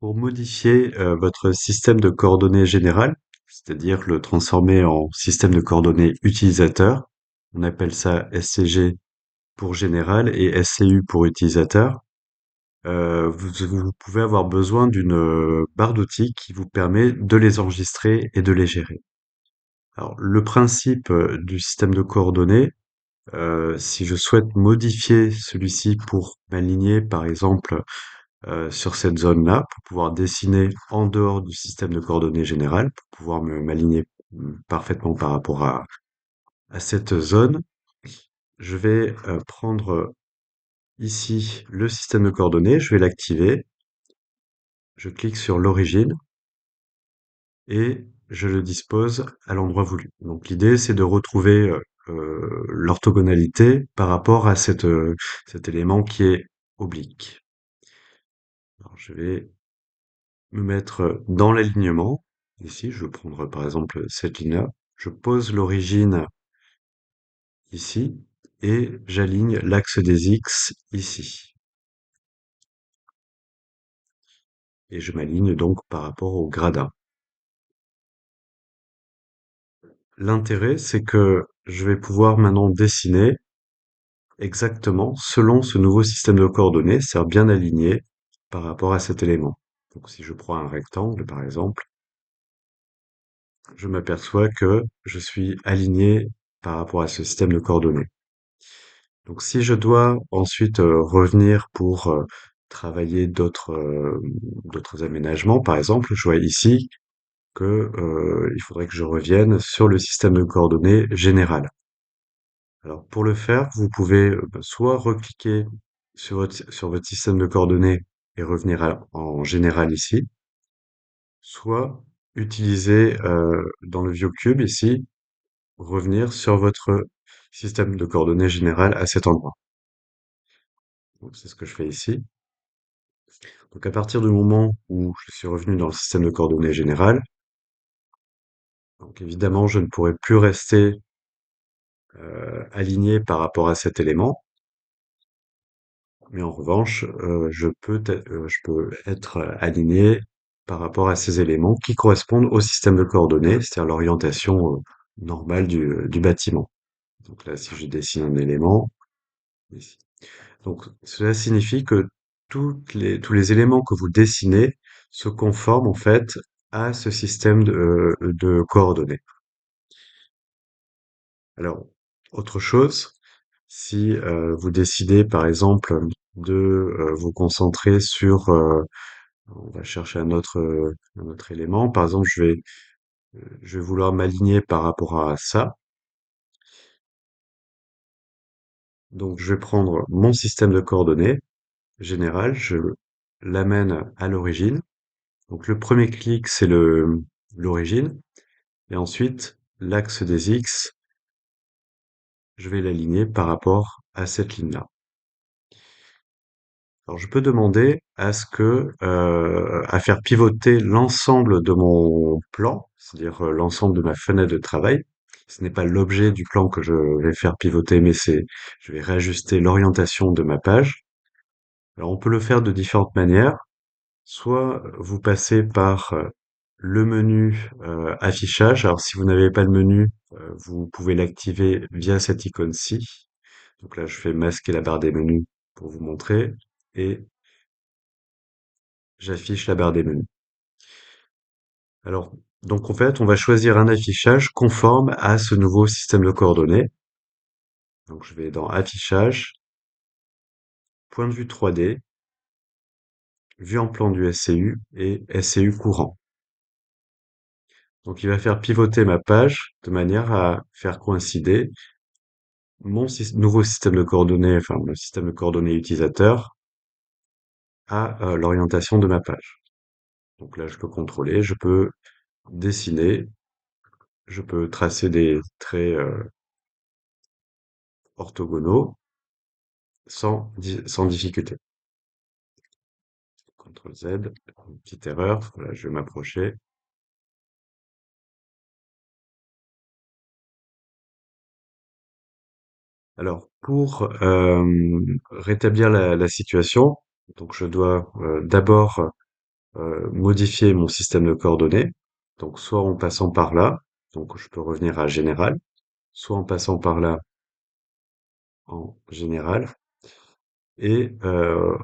Pour modifier votre système de coordonnées général, c'est-à-dire le transformer en système de coordonnées utilisateur, on appelle ça SCG pour général et SCU pour utilisateur. Vous pouvez avoir besoin d'une barre d'outils qui vous permet de les enregistrer et de les gérer. Alors, le principe du système de coordonnées, si je souhaite modifier celui-ci pour m'aligner, par exemple, sur cette zone-là pour pouvoir dessiner en dehors du système de coordonnées général, pour pouvoir m'aligner parfaitement par rapport à cette zone. Je vais prendre ici le système de coordonnées, je vais l'activer, je clique sur l'origine et je le dispose à l'endroit voulu. Donc l'idée c'est de retrouver l'orthogonalité par rapport à cet élément qui est oblique. Alors, je vais me mettre dans l'alignement. Ici, je vais prendre par exemple cette ligne-là. Je pose l'origine ici et j'aligne l'axe des X ici. Et je m'aligne donc par rapport au gradin. L'intérêt, c'est que je vais pouvoir maintenant dessiner exactement selon ce nouveau système de coordonnées, c'est-à-dire bien aligné par rapport à cet élément. Donc si je prends un rectangle par exemple, je m'aperçois que je suis aligné par rapport à ce système de coordonnées. Donc si je dois ensuite revenir pour travailler d'autres aménagements, par exemple, je vois ici que il faudrait que je revienne sur le système de coordonnées général. Alors pour le faire, vous pouvez soit recliquer sur votre système de coordonnées et revenir en général ici, soit utiliser dans le ViewCube ici, revenir sur votre système de coordonnées général à cet endroit. Donc c'est ce que je fais ici. Donc à partir du moment où je suis revenu dans le système de coordonnées général, donc évidemment je ne pourrai plus rester aligné par rapport à cet élément, mais en revanche je peux être aligné par rapport à ces éléments qui correspondent au système de coordonnées, c'est-à-dire l'orientation normale du bâtiment. Donc là, si je dessine un élément, ici. Donc cela signifie que tous les éléments que vous dessinez se conforment en fait à ce système de coordonnées. Alors, autre chose, si vous décidez par exemple de vous concentrer sur, on va chercher un autre élément, par exemple je vais vouloir m'aligner par rapport à ça, donc je vais prendre mon système de coordonnées général, je l'amène à l'origine. Donc le premier clic, c'est l'origine, et ensuite l'axe des X, je vais l'aligner par rapport à cette ligne-là. Alors je peux demander à faire pivoter l'ensemble de mon plan, c'est-à-dire l'ensemble de ma fenêtre de travail. Ce n'est pas l'objet du plan que je vais faire pivoter, mais je vais réajuster l'orientation de ma page. Alors on peut le faire de différentes manières. Soit vous passez par le menu affichage. Alors si vous n'avez pas le menu, vous pouvez l'activer via cette icône-ci. Donc là, je fais masquer la barre des menus pour vous montrer et j'affiche la barre des menus. Alors, donc en fait, on va choisir un affichage conforme à ce nouveau système de coordonnées. Donc je vais dans affichage, point de vue 3D, vue en plan du SCU et SCU courant. Donc il va faire pivoter ma page de manière à faire coïncider mon nouveau système de coordonnées, enfin le système de coordonnées utilisateur, à l'orientation de ma page. Donc là, je peux contrôler, je peux dessiner, je peux tracer des traits orthogonaux sans difficulté. CTRL Z, une petite erreur, voilà, je vais m'approcher. Alors, pour rétablir la situation, donc je dois d'abord modifier mon système de coordonnées. Donc soit en passant par là, donc je peux revenir à général, soit en passant par là en général et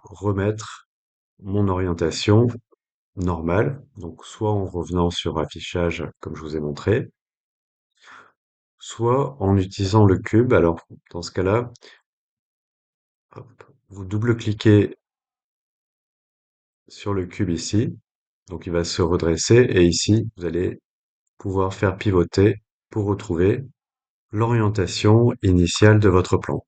remettre mon orientation normale. Donc soit en revenant sur affichage comme je vous ai montré, soit en utilisant le cube. Alors dans ce cas-là, hop, vous double-cliquez sur le cube ici. Donc il va se redresser et ici, vous allez pouvoir faire pivoter pour retrouver l'orientation initiale de votre plan.